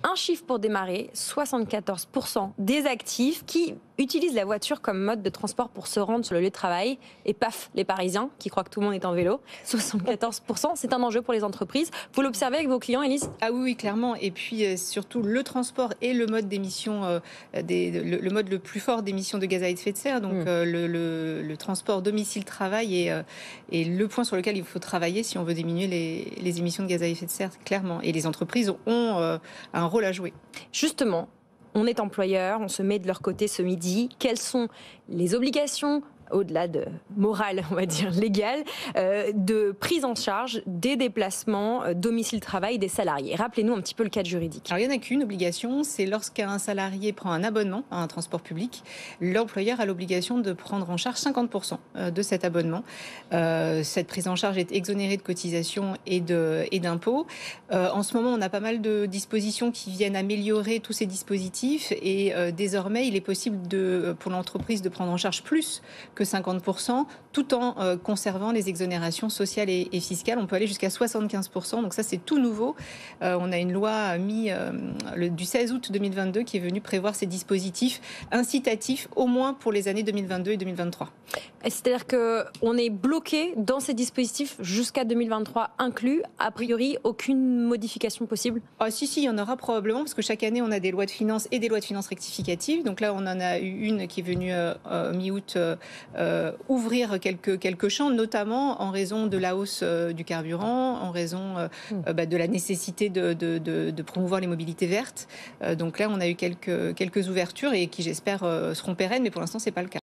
Un chiffre pour démarrer, 74% des actifs qui utilisent la voiture comme mode de transport pour se rendre sur le lieu de travail. Et paf, les Parisiens qui croient que tout le monde est en vélo. 74%, c'est un enjeu pour les entreprises. Vous l'observez avec vos clients, Élise? Ah oui, oui, clairement. Et puis surtout, le transport est le mode d'émission, le mode le plus fort d'émission de gaz à effet de serre. Donc le transport domicile-travail est le point sur lequel il faut travailler si on veut diminuer les émissions de gaz à effet de serre, clairement. Et les entreprises ont un rôle à jouer. Justement, on est employeur, on se met de leur côté ce midi. Quelles sont les obligations, au-delà de morale, on va dire légale, de prise en charge des déplacements domicile-travail des salariés? Rappelez-nous un petit peu le cadre juridique. Alors, il n'y en a qu'une obligation, c'est lorsqu'un salarié prend un abonnement à un transport public, l'employeur a l'obligation de prendre en charge 50% de cet abonnement. Cette prise en charge est exonérée de cotisations et d'impôts. En ce moment, on a pas mal de dispositions qui viennent améliorer tous ces dispositifs et désormais, il est possible pour l'entreprise de prendre en charge plus que 50%, tout en conservant les exonérations sociales et fiscales. On peut aller jusqu'à 75%, donc ça c'est tout nouveau. On a une loi du 16 août 2022 qui est venue prévoir ces dispositifs incitatifs, au moins pour les années 2022 et 2023. C'est-à-dire qu'on est bloqué dans ces dispositifs jusqu'à 2023 inclus, a priori aucune modification possible? Ah, si, il y en aura probablement, parce que chaque année on a des lois de finances et des lois de finances rectificatives. Donc là on en a eu une qui est venue mi-août ouvrir quelques champs, notamment en raison de la hausse du carburant, en raison de la nécessité de promouvoir les mobilités vertes. Donc là on a eu quelques ouvertures et qui j'espère seront pérennes, mais pour l'instant c'est pas le cas.